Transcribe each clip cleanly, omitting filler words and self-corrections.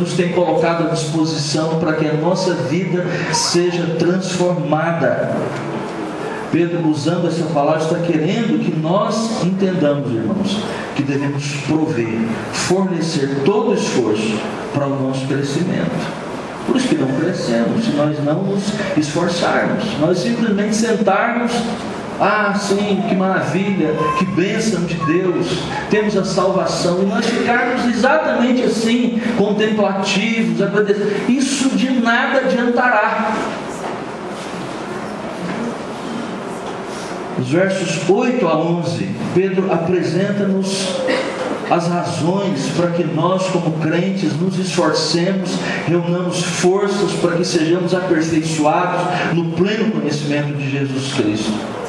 Jesus tem colocado à disposição para que a nossa vida seja transformada. Pedro, usando essa palavra, está querendo que nós entendamos, irmãos, que devemos prover, fornecer todo o esforço para o nosso crescimento. Por isso que não crescemos, se nós não nos esforçarmos, nós simplesmente sentarmos, ah, sim, que maravilha, que bênção de Deus, temos a salvação, e nós ficarmos exatamente assim, contemplativos, agradecidos, isso de nada adiantará. Os versos 8 a 11, Pedro apresenta-nos as razões para que nós, como crentes, nos esforcemos, reunamos forças para que sejamos aperfeiçoados no pleno conhecimento de Jesus Cristo.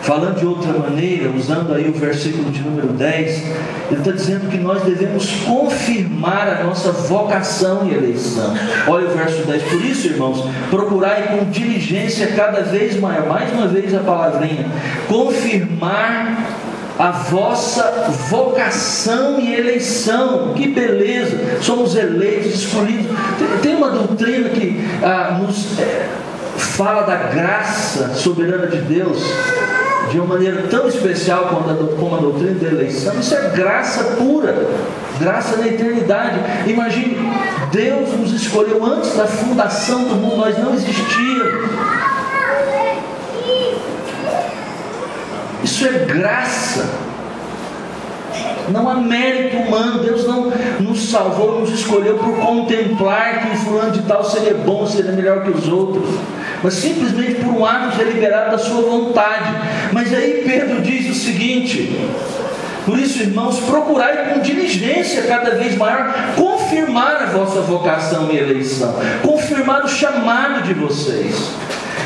Falando de outra maneira, usando aí o versículo de número 10, ele está dizendo que nós devemos confirmar a nossa vocação e eleição. Olha o verso 10. Por isso, irmãos, procurai com diligência cada vez maior, mais uma vez a palavrinha, confirmar a vossa vocação e eleição. Que beleza! Somos eleitos, escolhidos. Tem uma doutrina que nos fala da graça soberana de Deus de uma maneira tão especial como a doutrina da eleição. Isso é graça pura, graça na eternidade. Imagine, Deus nos escolheu antes da fundação do mundo, nós não existíamos. Isso é graça, não há mérito humano. Deus não nos salvou, nos escolheu por contemplar que o fulano de tal seria bom, seria melhor que os outros, mas simplesmente por um ato deliberado da sua vontade. Mas aí Pedro diz o seguinte: por isso, irmãos, procurai com diligência cada vez maior confirmar a vossa vocação e eleição, confirmar o chamado de vocês.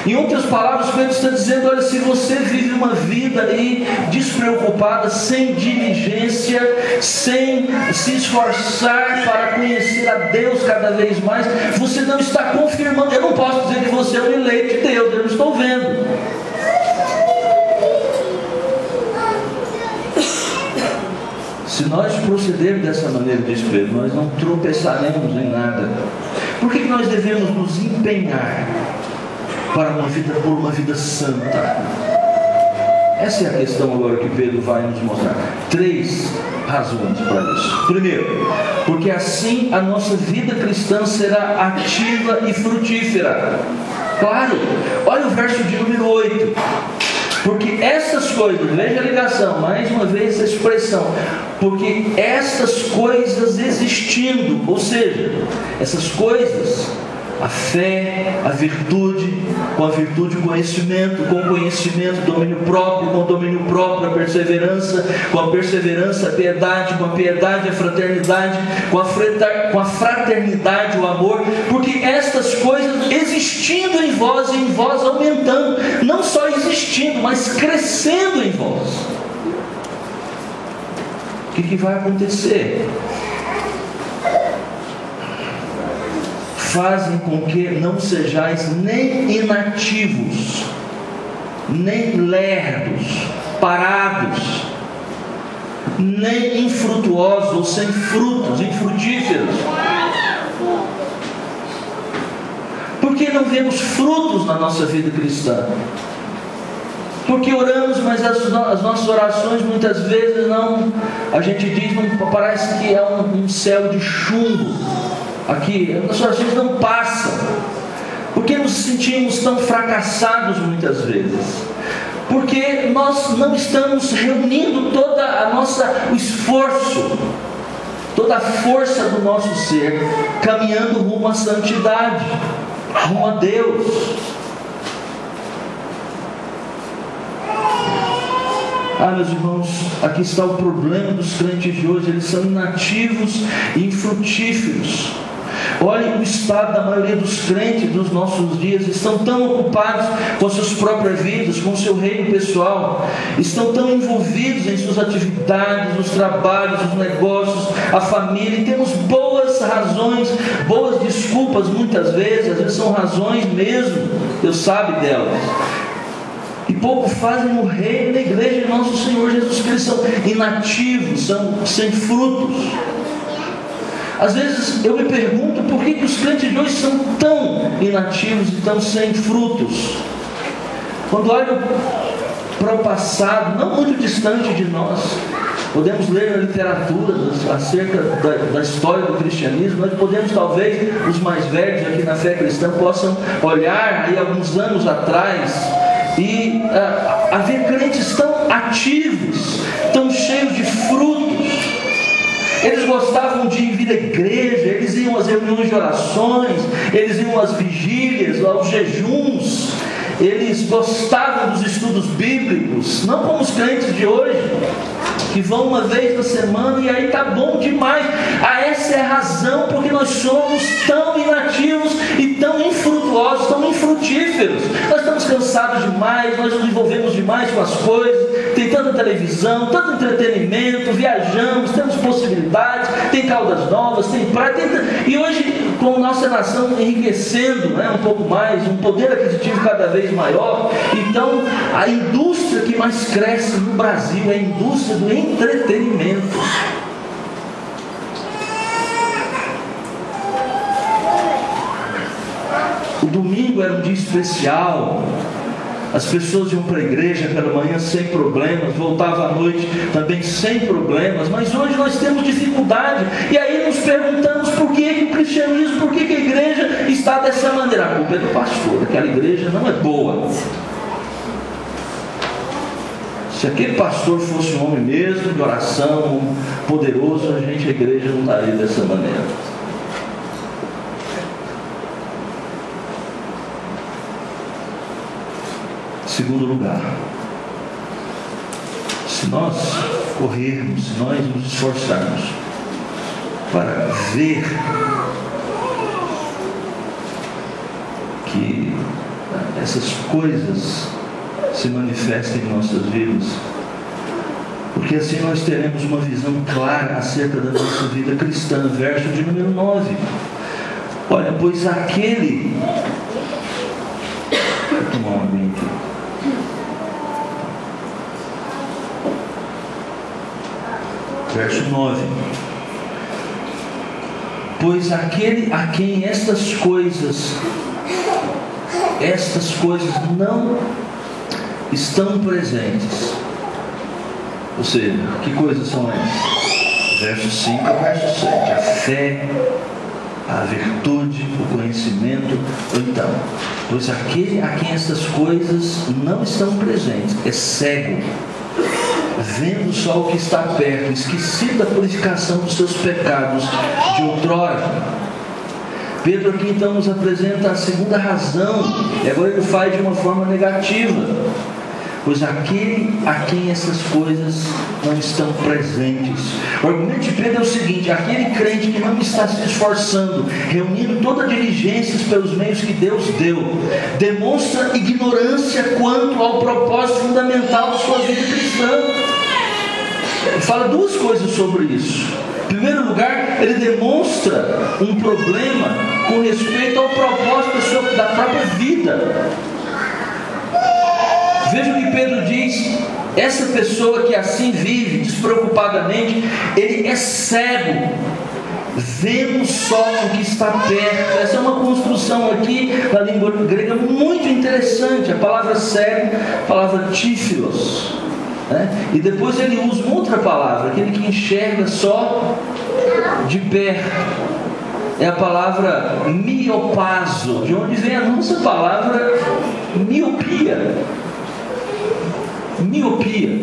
Em outras palavras, Pedro está dizendo: olha, se você vive uma vida aí despreocupada, sem diligência, sem se esforçar para conhecer a Deus cada vez mais, você não está confirmando. Eu não posso dizer que você é um eleito de Deus, eu não estou vendo. Se nós procedermos dessa maneira, diz Pedro, nós não tropeçaremos em nada. Por que nós devemos nos empenhar por uma vida santa? Essa é a questão agora que Pedro vai nos mostrar. 3 razões para isso. Primeiro, porque assim a nossa vida cristã será ativa e frutífera. Claro, olha o verso de número 8. Porque essas coisas, veja a ligação, mais uma vez essa expressão, porque essas coisas existindo, ou seja, essas coisas, a fé, a virtude, com a virtude o conhecimento, com o conhecimento domínio próprio, com o domínio próprio a perseverança, com a perseverança a piedade, com a piedade a fraternidade, com a fraternidade o amor, porque estas coisas existindo em vós e em vós aumentando, não só existindo, mas crescendo em vós. O que vai acontecer? Fazem com que não sejais nem inativos, nem lerdos, parados, nem infrutuosos ou sem frutos, infrutíferos. Por que não vemos frutos na nossa vida cristã? Porque oramos, mas as nossas orações muitas vezes não, a gente diz, não, parece que é um céu de chumbo. Aqui, as orações não passam. Porque nos sentimos tão fracassados muitas vezes? Porque nós não estamos reunindo o esforço, toda a força do nosso ser, caminhando rumo à santidade, rumo a Deus. Meus irmãos, aqui está o problema dos crentes de hoje. Eles são inativos e infrutíferos. Olhem o estado da maioria dos crentes dos nossos dias. Estão tão ocupados com as suas próprias vidas, com o seu reino pessoal, estão tão envolvidos em suas atividades, nos trabalhos, nos negócios, a família, e temos boas razões, boas desculpas muitas vezes, às vezes são razões mesmo, Deus sabe delas, e pouco fazem no reino, na igreja de nosso Senhor Jesus Cristo. São inativos, são sem frutos. Às vezes eu me pergunto por que os crentes de hoje são tão inativos e tão sem frutos. Quando olho para o passado, não muito distante de nós, podemos ler na literatura acerca da história do cristianismo. Nós podemos, talvez, os mais velhos aqui na fé cristã possam olhar aí alguns anos atrás e haver crentes tão ativos, tão cheios de frutos. Eles gostavam de vir à igreja, eles iam às reuniões de orações, eles iam às vigílias, aos jejuns, eles gostavam dos estudos bíblicos, não como os crentes de hoje, que vão uma vez na semana e aí tá bom demais. Essa é a razão porque nós somos tão inativos e tão infrutuosos, tão infrutíferos. Nós estamos cansados demais, nós nos envolvemos demais com as coisas, tem tanta televisão, tanto entretenimento, viajamos, temos possibilidades, tem caudas novas, tem praia, e hoje, com nossa nação enriquecendo, né, um pouco mais, um poder aquisitivo cada vez maior, então a indústria que mais cresce no Brasil é a indústria do entretenimento. O domingo era um dia especial, as pessoas iam para a igreja pela manhã sem problemas, voltavam à noite também sem problemas, mas hoje nós temos dificuldade, e aí nos perguntamos por que o cristianismo, por que a igreja está dessa maneira. A culpa é do pastor, aquela igreja não é boa. Se aquele pastor fosse um homem mesmo, de oração, poderoso, a igreja não estaria dessa maneira. Segundo lugar, se nós corrermos, se nós nos esforçarmos para ver que essas coisas se manifestem em nossas vidas, porque assim nós teremos uma visão clara acerca da nossa vida cristã. Verso de número 9. Olha, pois aquele... Deixa eu tomar uma aguinha aqui. Verso 9. Pois aquele a quem estas coisas não estão presentes. Ou seja, que coisas são essas? Verso 5 ao verso 7. A fé, a virtude, o conhecimento. Então, pois aquele a quem estas coisas não estão presentes é cego, vendo só o que está perto, esquecido da purificação dos seus pecados de outrora. Pedro aqui então nos apresenta a segunda razão, e agora ele faz de uma forma negativa. Pois aquele a quem essas coisas não estão presentes. O argumento de Pedro é o seguinte: aquele crente que não está se esforçando, reunindo toda a diligência pelos meios que Deus deu, demonstra ignorância quanto ao propósito fundamental da sua vida cristã. Ele fala duas coisas sobre isso. Em primeiro lugar, ele demonstra um problema com respeito ao propósito da própria vida. Veja o que Pedro diz: essa pessoa que assim vive despreocupadamente, ele é cego, vendo só o que está perto. Essa é uma construção aqui da língua grega muito interessante. A palavra cego, a palavra tífilos, né? E depois ele usa uma outra palavra, aquele que enxerga só de perto. É a palavra miopazo, de onde vem a nossa palavra miopia. Miopia.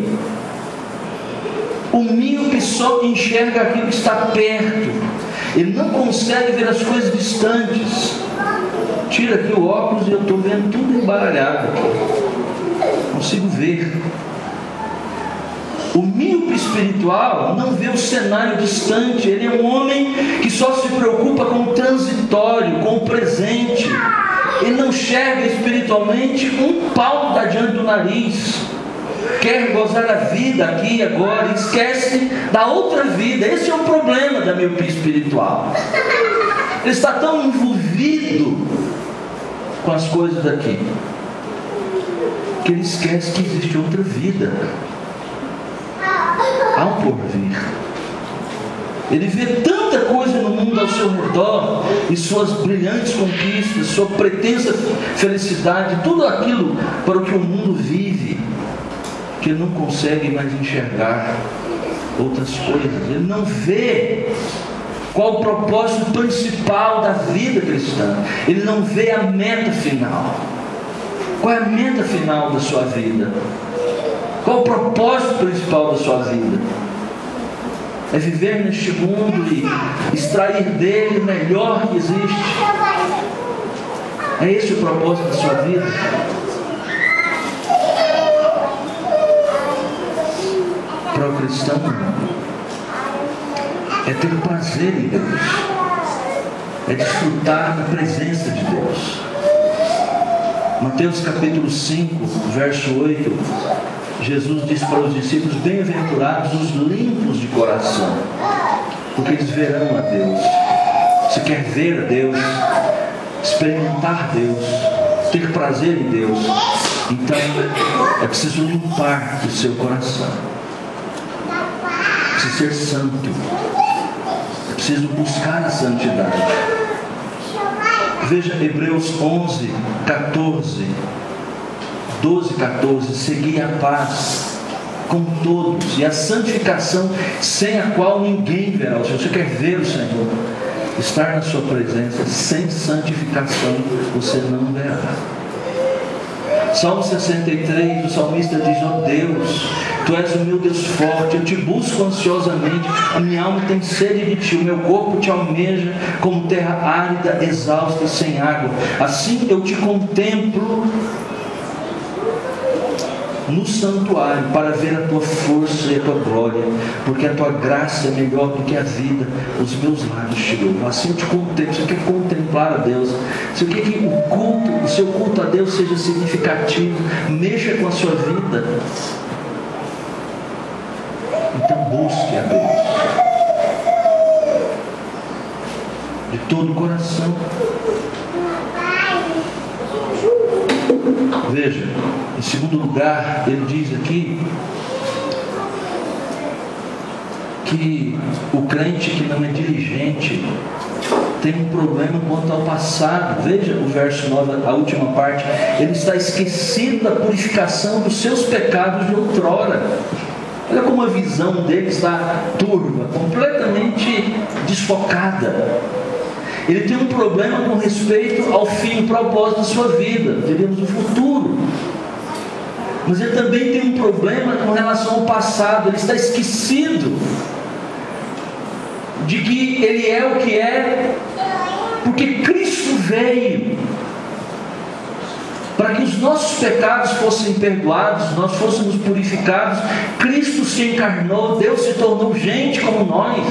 O míope só enxerga aquilo que está perto. Ele não consegue ver as coisas distantes. Tira aqui o óculos e eu estou vendo tudo embaralhado. Consigo ver. O míope espiritual não vê o cenário distante. Ele é um homem que só se preocupa com o transitório, com o presente. Ele não enxerga espiritualmente um palmo da diante do nariz. Quer gozar a vida aqui e agora, esquece da outra vida. Esse é o problema da miopia espiritual. Ele está tão envolvido com as coisas daqui que ele esquece que existe outra vida. Há um porvir. Ele vê tão tanta coisa no mundo ao seu redor, e suas brilhantes conquistas, sua pretensa felicidade, tudo aquilo para o que o mundo vive, que ele não consegue mais enxergar outras coisas. Ele não vê qual o propósito principal da vida cristã. Ele não vê a meta final. Qual é a meta final da sua vida? Qual o propósito principal da sua vida? É viver neste mundo e extrair dele o melhor que existe? É esse o propósito da sua vida? Para o cristão, é ter prazer em Deus, é desfrutar da presença de Deus. Mateus capítulo 5, verso 8, Jesus disse para os discípulos: bem-aventurados os limpos de coração, porque eles verão a Deus. Você quer ver a Deus, experimentar Deus, ter prazer em Deus? Então é preciso limpar o seu coração, é preciso ser santo, é preciso buscar a santidade. Veja Hebreus 11, 14, 12, 14: segui a paz com todos e a santificação, sem a qual ninguém verá o Senhor. Você quer ver o Senhor, estar na sua presença, sem santificação você não verá. Salmo 63, o salmista diz: ó Deus, Tu és o meu Deus forte, eu te busco ansiosamente, a minha alma tem sede de Ti, o meu corpo Te almeja como terra árida, exausta e sem água. Assim eu Te contemplo no santuário, para ver a Tua força e a Tua glória, porque a Tua graça é melhor do que a vida, os meus lábios Te louvam. Assim eu Te contemplo. Você quer contemplar a Deus? Você quer que o seu culto a Deus seja significativo, mexa com a sua vida? Então busque a Deus de todo o coração. Veja, em segundo lugar, ele diz aqui que o crente que não é diligente tem um problema quanto ao passado. Veja o verso 9, a última parte: ele está esquecido da purificação dos seus pecados de outrora. Olha como a visão dele está turva, completamente desfocada. Ele tem um problema com respeito ao fim, o propósito da sua vida, diríamos o futuro. Mas ele também tem um problema com relação ao passado. Ele está esquecido de que ele é o que é, porque Cristo veio para que os nossos pecados fossem perdoados, nós fôssemos purificados. Cristo se encarnou, Deus se tornou gente como nós,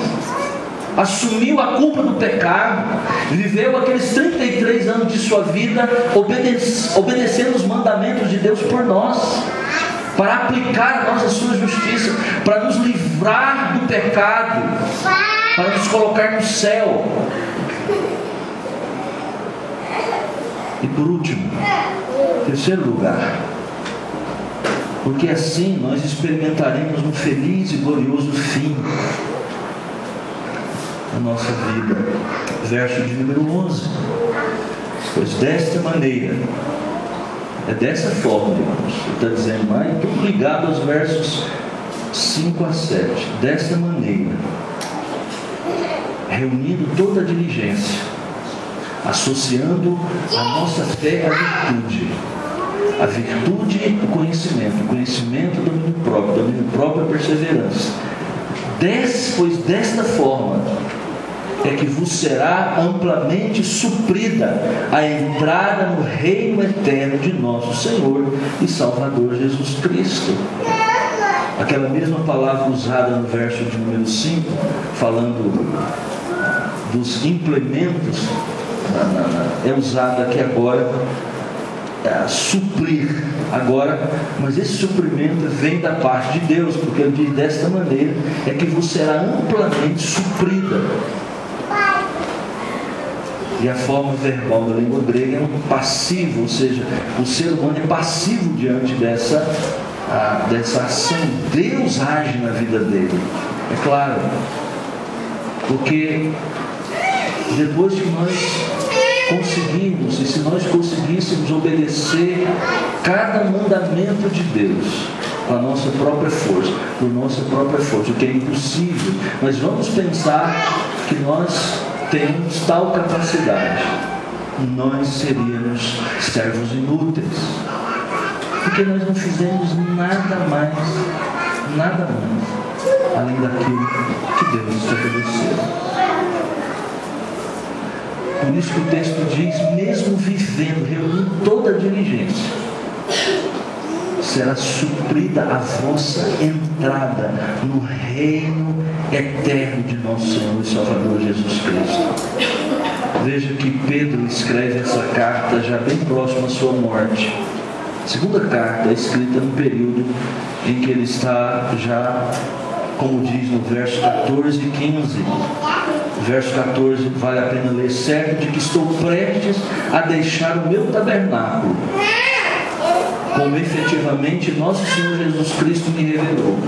assumiu a culpa do pecado, viveu aqueles 33 anos de sua vida obedecendo os mandamentos de Deus por nós, para aplicar a nós a sua justiça, para nos livrar do pecado, para nos colocar no céu. E por último, terceiro lugar, porque assim nós experimentaremos um feliz e glorioso fim na nossa vida. Verso de número 11: pois desta maneira, é dessa forma, irmãos, ele está dizendo lá, e tudo ligado aos versos 5 a 7, desta maneira, reunindo toda a diligência, associando a nossa fé à virtude, o conhecimento, o domínio próprio, a perseverança. Pois desta forma é que vos será amplamente suprida a entrada no reino eterno de nosso Senhor e Salvador Jesus Cristo. Aquela mesma palavra usada no verso de número 5, falando dos implementos, é usada aqui agora, suprir agora, mas esse suprimento vem da parte de Deus, porque ele diz: desta maneira é que vos será amplamente suprida. E a forma verbal da língua grega é um passivo, ou seja, o ser humano é passivo diante dessa ação. Deus age na vida dele, é claro. Porque depois que nós conseguimos, e se nós conseguíssemos obedecer cada mandamento de Deus com a nossa própria força, o que é impossível, mas vamos pensar que nós temos tal capacidade, nós seríamos servos inúteis, porque nós não fizemos nada mais além daquilo que Deus estabeleceu. Por isso que o texto diz, mesmo vivendo, reunindo toda a diligência, será suprida a vossa entrada no reino eterno de nosso Senhor e Salvador Jesus Cristo. Veja que Pedro escreve essa carta já bem próximo à sua morte. A segunda carta é escrita no período em que ele está já, como diz no verso 14 e 15. Verso 14, vale a pena ler: certo de que estou prestes a deixar o meu tabernáculo, como efetivamente nosso Senhor Jesus Cristo me revelou.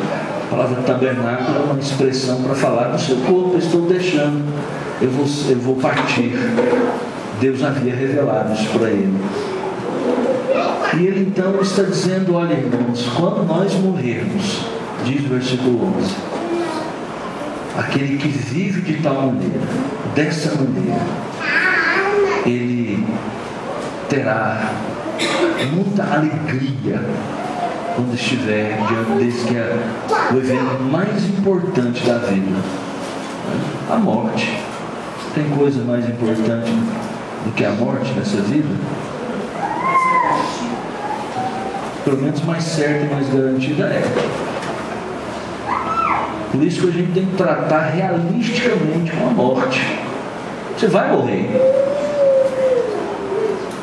A palavra tabernáculo é uma expressão para falar do seu corpo. Eu estou deixando, eu vou partir. Deus havia revelado isso para ele. E ele então está dizendo: olha, irmãos, quando nós morrermos, diz o versículo 11, aquele que vive de tal maneira, dessa maneira, ele terá muita alegria quando estiver diante desse que é o evento mais importante da vida, a morte. Tem coisa mais importante do que a morte nessa vida? Pelo menos mais certa e mais garantida é. Por isso que a gente tem que tratar realisticamente com a morte. Você vai morrer.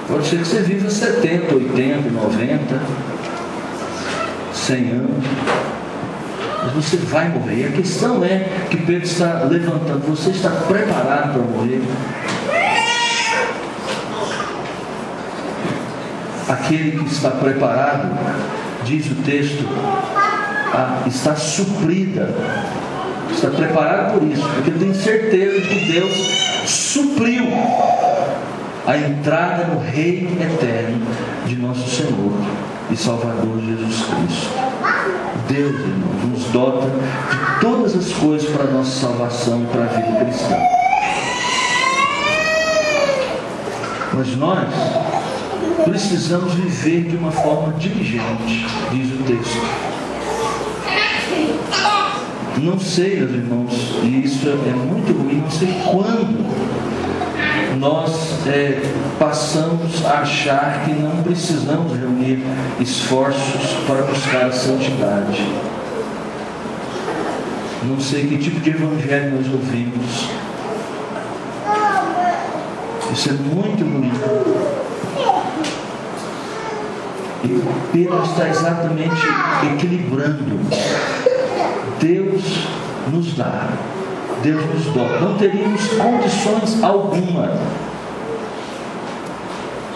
Pode ser que você viva 70, 80, 90, 100 anos, mas você vai morrer. E a questão é que Pedro está levantando: você está preparado para morrer? Aquele que está preparado, diz o texto, está suprida, está preparado por isso, porque eu tenho certeza de que Deus supriu a entrada no reino eterno de nosso Senhor e Salvador Jesus Cristo. Deus, irmãos, nos dota de todas as coisas para a nossa salvação e para a vida cristã. Mas nós precisamos viver de uma forma diligente, diz o texto. Não sei, meus irmãos, e isso é muito ruim, não sei quando nós passamos a achar que não precisamos reunir esforços para buscar a santidade. Não sei que tipo de evangelho nós ouvimos. Isso é muito ruim. E Pedro está exatamente equilibrando. Deus nos dá, Deus nos dota. Não teríamos condições alguma.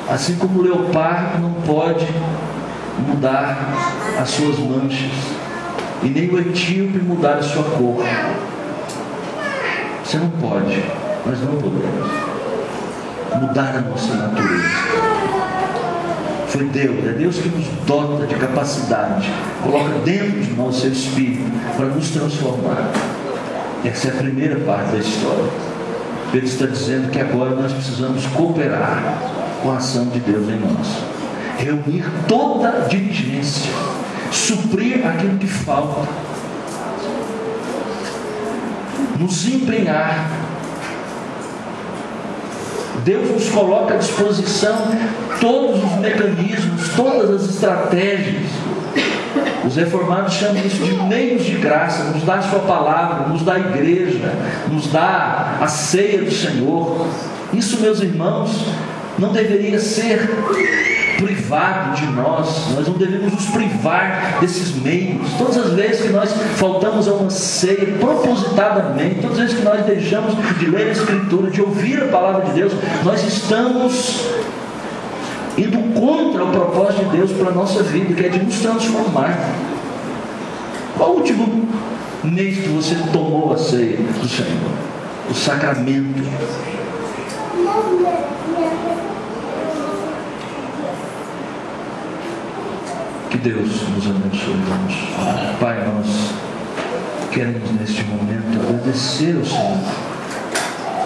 Assim como o leopardo não pode mudar as suas manchas, e nem o etíope mudar a sua cor. Você não pode, nós não podemos mudar a nossa natureza. Foi Deus, é Deus que nos dota de capacidade, coloca dentro de nós o seu Espírito para nos transformar. Essa é a primeira parte da história. Pedro está dizendo que agora nós precisamos cooperar com a ação de Deus em nós, reunir toda a diligência, suprir aquilo que falta, nos empenhar. Deus nos coloca à disposição todos os mecanismos, todas as estratégias. Os reformados chamam isso de meios de graça. Nos dá a sua palavra, nos dá a igreja, nos dá a ceia do Senhor. Isso, meus irmãos, não deveria ser privado de nós. Nós não devemos nos privar desses meios. Todas as vezes que nós faltamos a uma ceia propositadamente, todas as vezes que nós deixamos de ler a Escritura, de ouvir a palavra de Deus, nós estamos indo contra o propósito de Deus para a nossa vida, que é de nos transformar. Qual o último mês que você tomou a ceia do Senhor? o sacramento. Que Deus nos abençoe. Vamos orar. Pai, nós queremos neste momento agradecer ao Senhor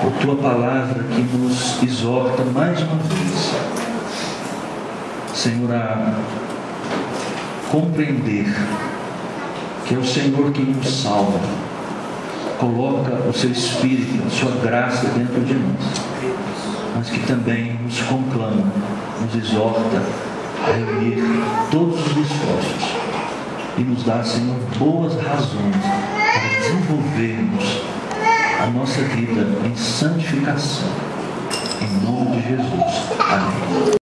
por Tua palavra que nos exorta mais uma vez, Senhor, a compreender que é o Senhor quem nos salva, coloca o Seu Espírito, a Sua graça dentro de nós, mas que também nos conclama, nos exorta a reunir todos os esforços e nos dá, Senhor, boas razões para desenvolvermos a nossa vida em santificação. Em nome de Jesus. Amém.